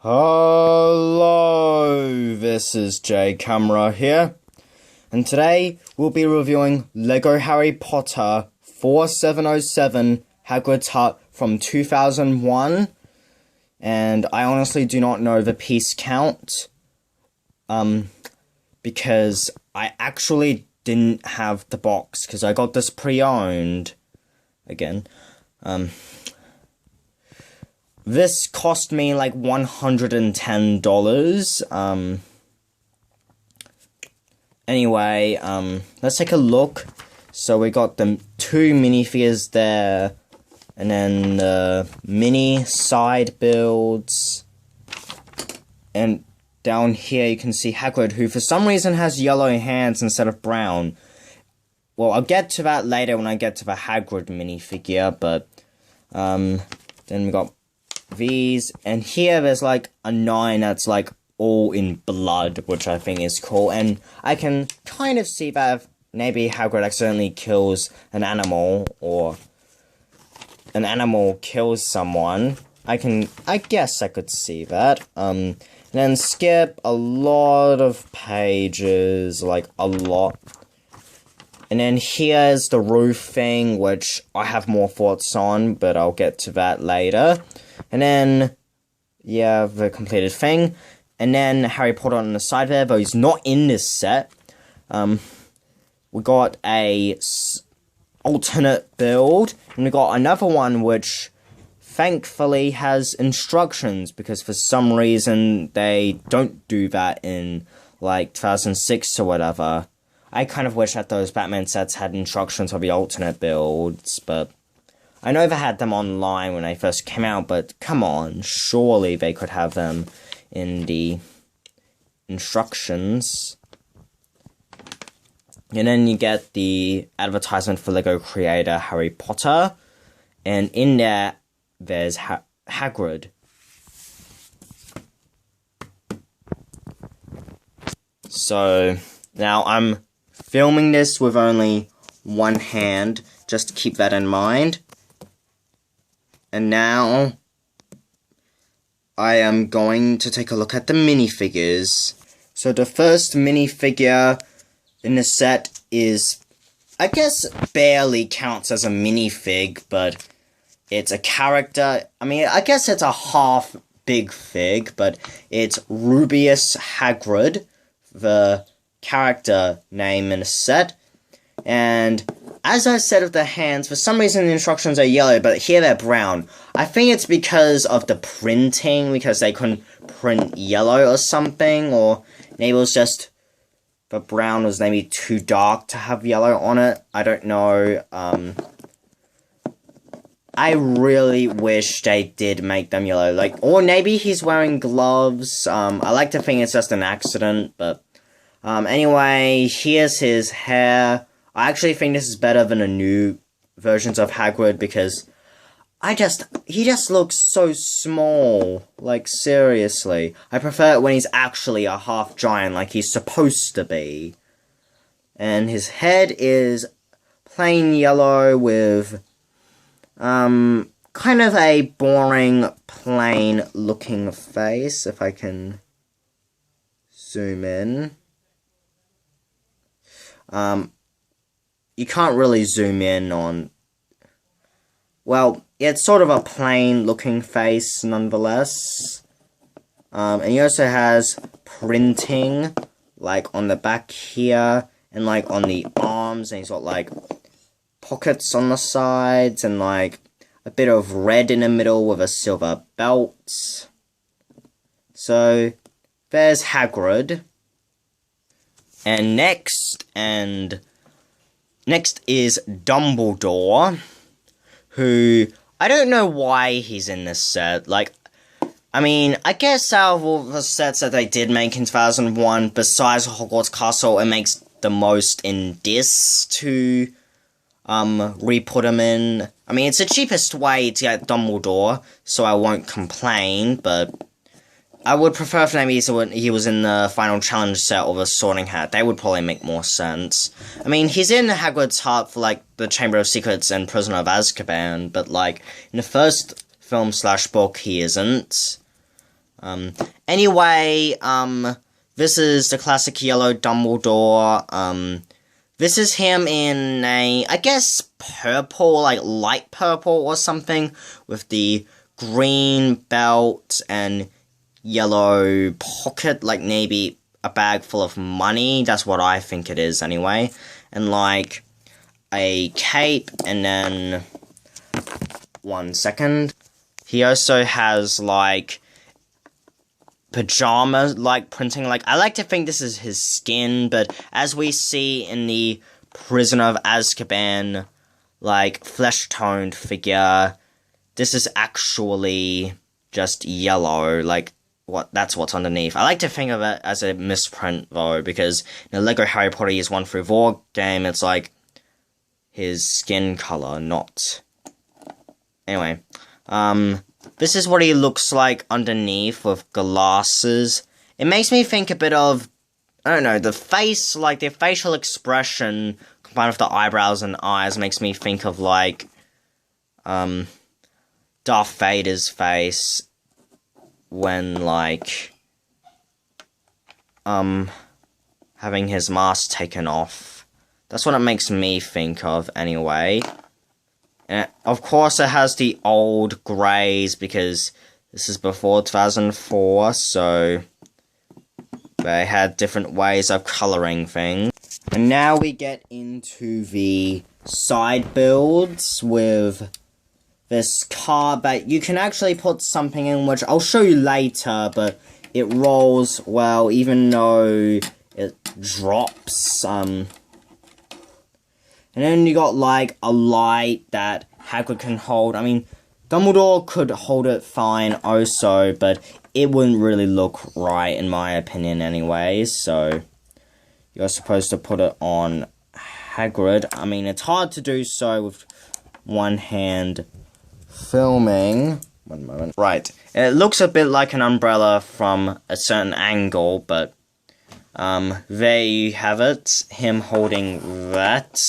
Hello, this is Jcamera here, and today we'll be reviewing LEGO Harry Potter 4707 Hagrid's Hut from 2001, and I honestly do not know the piece count, because I actually didn't have the box, because I got this pre-owned, again, This cost me like $110. Anyway, let's take a look. So we got the two minifigures there, and then the mini side builds. And down here you can see Hagrid, who for some reason has yellow hands instead of brown. Well, I'll get to that later when I get to the Hagrid minifigure, but then we got these, and here there's like a 9 that's like all in blood, which I think is cool, and I can kind of see that if maybe Hagrid accidentally kills an animal, or an animal kills someone, I guess I could see that. And then skip a lot of pages, like a lot. And then here's the roof thing, which I have more thoughts on, but I'll get to that later. And then, yeah, the completed thing. And then Harry Potter on the side there, though he's not in this set. We got a alternate build, and we got another one which thankfully has instructions, because for some reason they don't do that in like 2006 or whatever. I kind of wish that those Batman sets had instructions for the alternate builds, but I know they had them online when they first came out, but come on, surely they could have them in the instructions. And then you get the advertisement for LEGO creator Harry Potter, and in there, there's Hagrid. So, now I'm filming this with only one hand, just to keep that in mind. And now, I am going to take a look at the minifigures. So the first minifigure in the set is, I guess, barely counts as a minifig, but it's a character. I mean, I guess it's a half big fig, but it's Rebeus Hagrid, the character name in the set. And as I said of the hands, for some reason the instructions are yellow, but here they're brown. I think it's because of the printing, because they couldn't print yellow or something, or maybe it was just the brown was maybe too dark to have yellow on it. I don't know. I really wish they did make them yellow, like, or maybe he's wearing gloves. I like to think it's just an accident, but anyway, here's his hair. I actually think this is better than the new versions of Hagrid, because he just looks so small. Like, seriously. I prefer it when he's actually a half giant, like he's supposed to be. And his head is plain yellow with, kind of a boring, plain looking face, if I can zoom in. You can't really zoom in on, well, it's sort of a plain looking face nonetheless. And he also has printing, like on the back here, and like on the arms, and he's got like pockets on the sides, and like a bit of red in the middle with a silver belt. So, there's Hagrid. And next is Dumbledore, who, I don't know why he's in this set. Like, I mean, I guess out of all the sets that they did make in 2001, besides Hogwarts Castle, it makes the most in this to re-put him in. I mean, it's the cheapest way to get Dumbledore, so I won't complain, but I would prefer if maybe he was in the Final Challenge set or the Sorting Hat. They would probably make more sense. I mean, he's in Hagrid's Hut for, like, the Chamber of Secrets and Prisoner of Azkaban, but, like, in the first film/book, he isn't. Anyway, this is the classic yellow Dumbledore. This is him in a, I guess, purple, like light purple or something, with the green belt and yellow pocket, like maybe a bag full of money. That's what I think it is anyway. And like a cape, and then 1 second. He also has like pajamas, like printing, like I like to think this is his skin, but as we see in the Prisoner of Azkaban, like flesh-toned figure, this is actually just yellow, like that's what's underneath. I like to think of it as a misprint though, because in the Lego Harry Potter Years 1 through 4 game, it's like his skin color, not. Anyway, this is what he looks like underneath with glasses. It makes me think a bit of, I don't know, the face, like the facial expression combined with the eyebrows and eyes makes me think of like, Darth Vader's face when like, having his mask taken off. That's what it makes me think of anyway. And of course it has the old greys because this is before 2004, so they had different ways of colouring things. And now we get into the side builds with this car that you can actually put something in, which I'll show you later, but it rolls well even though it drops. And then you got like a light that Hagrid can hold. I mean, Dumbledore could hold it fine also, but it wouldn't really look right in my opinion anyways, so you're supposed to put it on Hagrid. I mean, it's hard to do so with one hand filming. One moment. Right. It looks a bit like an umbrella from a certain angle, but there you have it. Him holding that.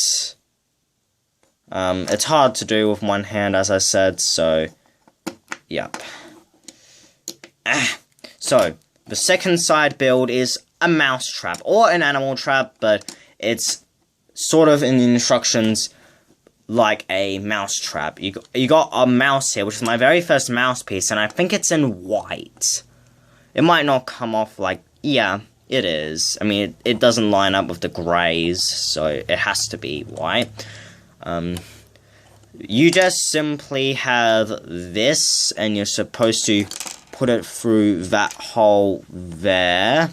It's hard to do with one hand, as I said, so, yep. So, the second side build is a mouse trap, or an animal trap, but it's sort of in the instructions like a mouse trap. You got a mouse here, which is my very first mouse piece, and I think it's in white. It might not come off like, yeah, it is. I mean, it doesn't line up with the greys, so it has to be white. You just simply have this, and you're supposed to put it through that hole there.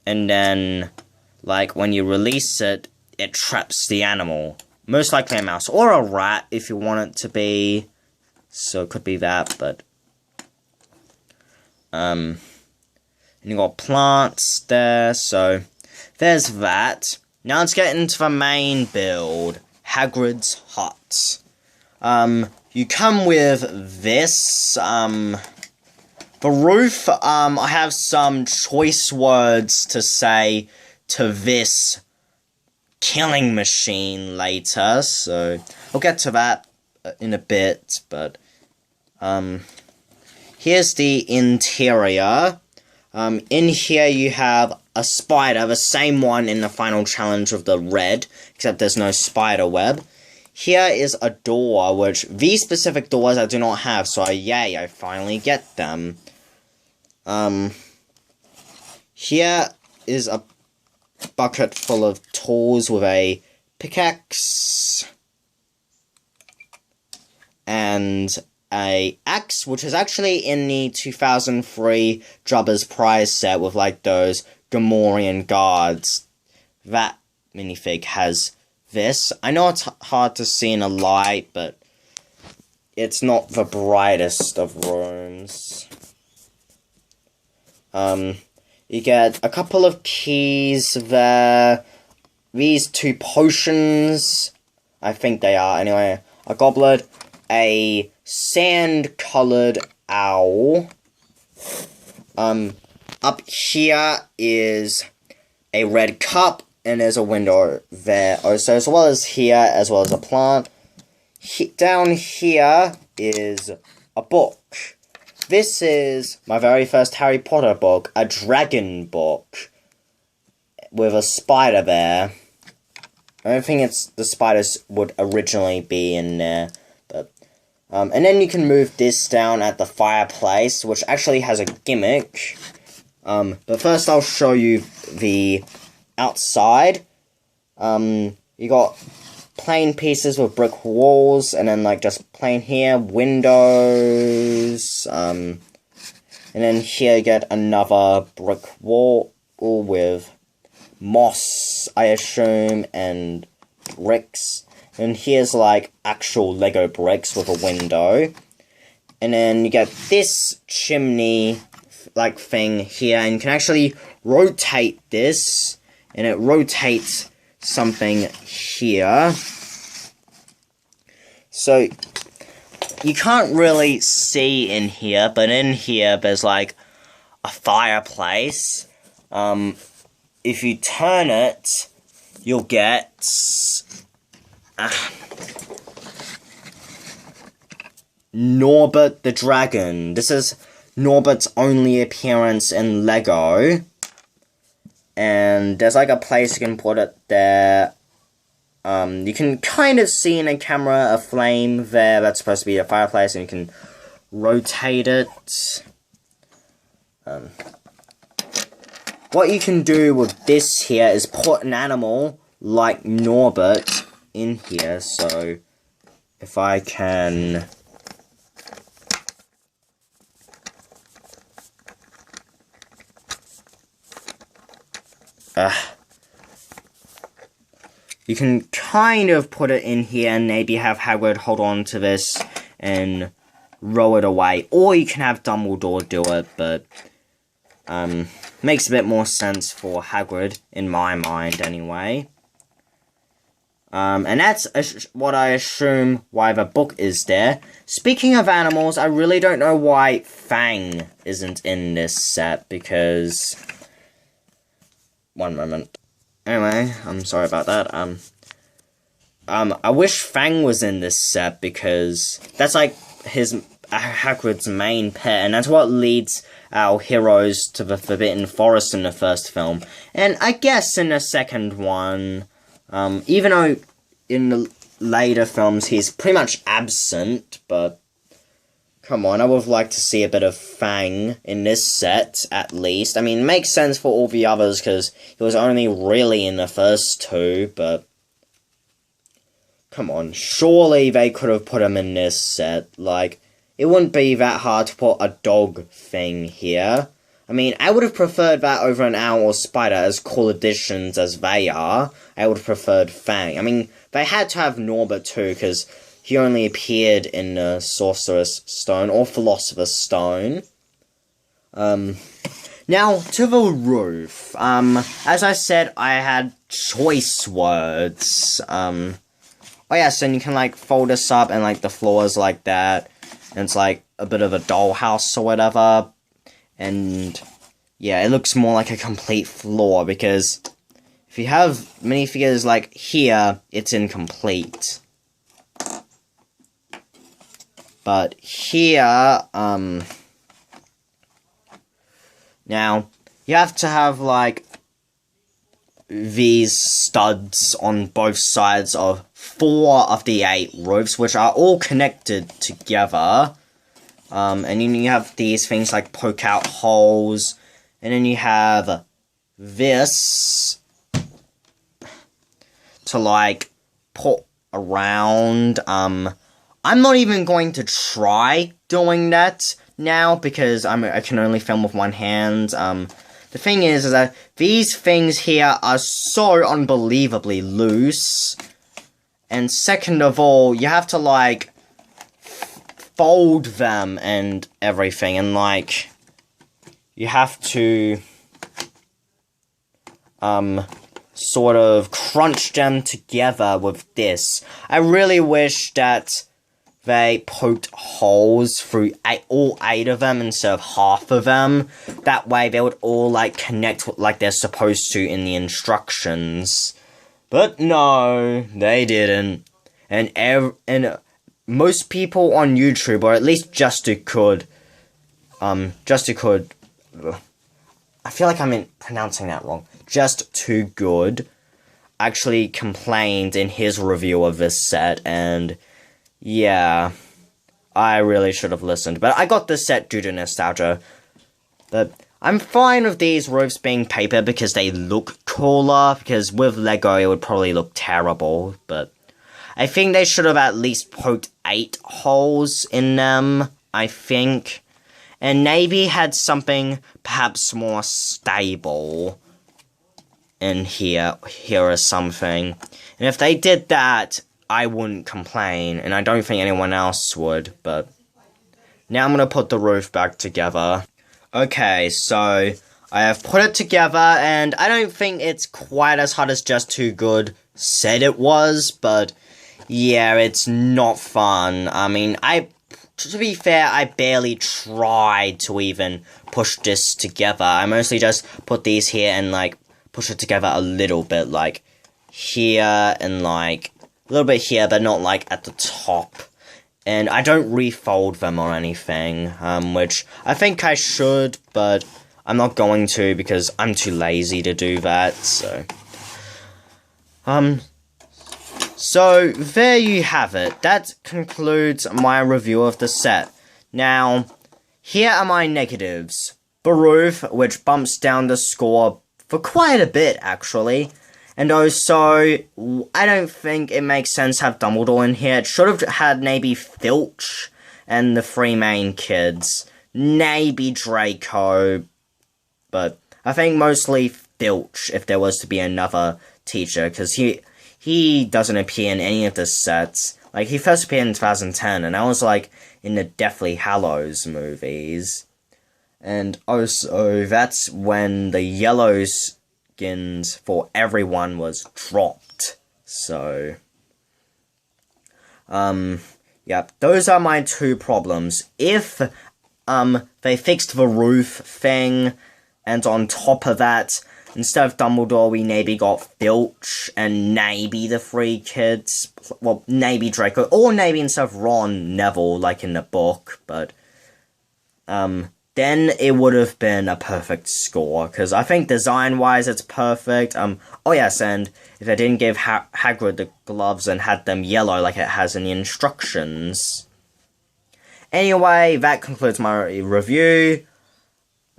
And then, like, when you release it, it traps the animal. Most likely a mouse, or a rat if you want it to be. So it could be that, but... and you got plants there, so... There's that. Now let's get into the main build, Hagrid's hut. You come with this, the roof, I have some choice words to say to this killing machine later, so I'll get to that in a bit, but, here's the interior. In here you have a spider, the same one in the final challenge of the red, except there's no spider web. Here is a door, which these specific doors I do not have, so yay, I finally get them. Here is a bucket full of tools with a pickaxe and a axe, which is actually in the 2003 Jabba's Prize set with like those Gamorrean guards. That minifig has this. I know it's hard to see in a light, but it's not the brightest of rooms. You get a couple of keys there. These 2 potions, I think they are anyway. A goblet, a sand-colored owl. Up here is a red cup, and there's a window there also, as well as here, as well as a plant. Down here is a book. This is my very first Harry Potter book, a dragon book with a spider there. I don't think the spiders would originally be in there, but and then you can move this down at the fireplace, which actually has a gimmick. But first I'll show you the outside. You got plain pieces with brick walls, and then like just plain here, windows, and then here you get another brick wall with moss, I assume, and bricks. And here's like actual Lego bricks with a window. And then you get this chimney like thing here, and you can actually rotate this, and it rotates something here. So you can't really see in here, but in here there's like a fireplace. If you turn it, you'll get Norbert the Dragon. This is Norbert's only appearance in Lego. And there's like a place you can put it there. You can kind of see in a camera a flame there. That's supposed to be a fireplace, and you can rotate it. What you can do with this here is put an animal like Norbert in here. So if I can... you can kind of put it in here and maybe have Hagrid hold on to this and roll it away. Or you can have Dumbledore do it, but makes a bit more sense for Hagrid, in my mind anyway. And that's what I assume why the book is there. Speaking of animals, I really don't know why Fang isn't in this set, because... One moment. Anyway, I'm sorry about that. I wish Fang was in this set, because that's like Hagrid's main pet, and that's what leads our heroes to the Forbidden Forest in the first film. And I guess in the second one, even though in the later films he's pretty much absent, but come on, I would have liked to see a bit of Fang in this set, at least. I mean, it makes sense for all the others, because he was only really in the first two, but... Come on, surely they could have put him in this set. Like, it wouldn't be that hard to put a dog thing here. I mean, I would have preferred that over an owl or spider, as cool additions as they are. I would have preferred Fang. I mean, they had to have Norbert too, because he only appeared in the Sorcerer's Stone, or Philosopher's Stone. Now, to the roof. As I said, I had choice words. Oh yes, and you can, like, fold this up, and, like, the floor is like that. And it's, like, a bit of a dollhouse or whatever. And, yeah, it looks more like a complete floor, because if you have minifigures like here, it's incomplete. But here, now, you have to have, like, these studs on both sides of 4 of the 8 roofs, which are all connected together. And then you have these things like poke out holes, and then you have this to like put around. I'm not even going to try doing that now, because I can only film with one hand. The thing is that these things here are so unbelievably loose. And second of all, you have to, like, fold them and everything. And, like, you have to, sort of crunch them together with this. I really wish that they poked holes through all 8 of them instead of half of them. That way they would all, like, connect like they're supposed to in the instructions. But no, they didn't. And most people on YouTube, or at least Just Who Could, I feel like I'm pronouncing that wrong. Just Too Good actually complained in his review of this set, and yeah, I really should have listened. But I got this set due to nostalgia. But I'm fine with these roofs being paper because they look cooler, because with Lego it would probably look terrible, but I think they should have at least poked 8 holes in them, I think. And maybe had something perhaps more stable in here or something. And if they did that, I wouldn't complain, and I don't think anyone else would, but now I'm gonna put the roof back together. Okay, so I have put it together, and I don't think it's quite as hard as Just Too Good said it was, but yeah, it's not fun. I mean, to be fair, I barely tried to even push this together. I mostly just put these here and, like, push it together a little bit, like, here and, like, a little bit here, but not, like, at the top. And I don't refold them or anything, which I think I should, but I'm not going to because I'm too lazy to do that, so. So, there you have it. That concludes my review of the set. Now, here are my negatives. Baroof, which bumps down the score for quite a bit, actually. And also, I don't think it makes sense to have Dumbledore in here. It should have had maybe Filch and the 3 main kids. Maybe Draco. But I think mostly Filch, if there was to be another teacher, because he doesn't appear in any of the sets. Like, he first appeared in 2010, and I was, like, in the Deathly Hallows movies. And also, that's when the yellow skins for everyone was dropped. So, yep, those are my 2 problems. If, they fixed the roof thing, and on top of that, instead of Dumbledore, we maybe got Filch, and maybe the 3 kids. Well, maybe Draco, or maybe instead of Ron, Neville, like in the book, but, then it would have been a perfect score, because I think design-wise it's perfect. Oh yes, and if I didn't give Hagrid the gloves and had them yellow like it has in the instructions. Anyway, that concludes my review.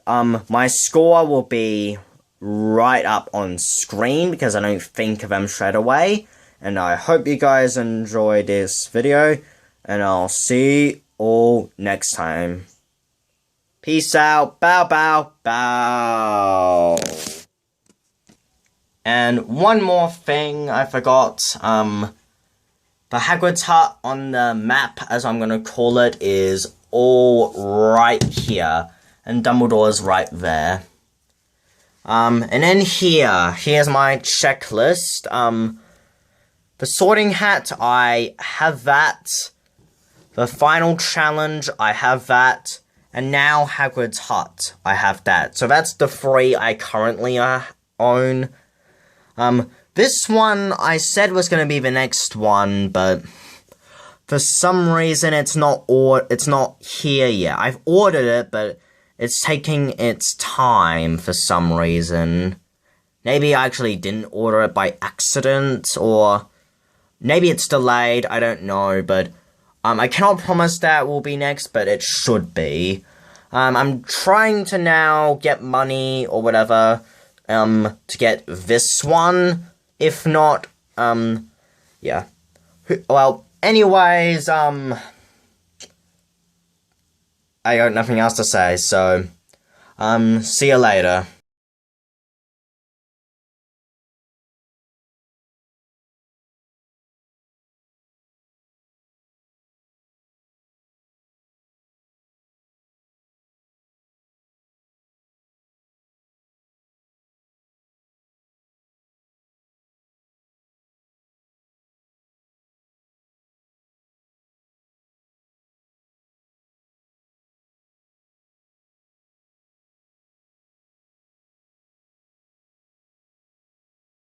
My score will be right up on screen because I don't think of them straight away. And I hope you guys enjoyed this video, and I'll see you all next time. Peace out. Bow, bow, bow. And one more thing I forgot. The Hagrid's hut on the map, as I'm gonna call it, is all right here. And Dumbledore's right there. And then here's my checklist. The sorting hat, I have that. The final challenge, I have that. And now Hagrid's hut, I have that. So that's the 3 I currently own. This one I said was going to be the next one, but for some reason it's not here yet. I've ordered it, but it's taking its time for some reason. Maybe I actually didn't order it by accident, or maybe it's delayed, I don't know, but I cannot promise that will be next, but it should be. I'm trying to now get money or whatever, to get this one. If not, yeah. Well, anyways, I got nothing else to say, so, see you later.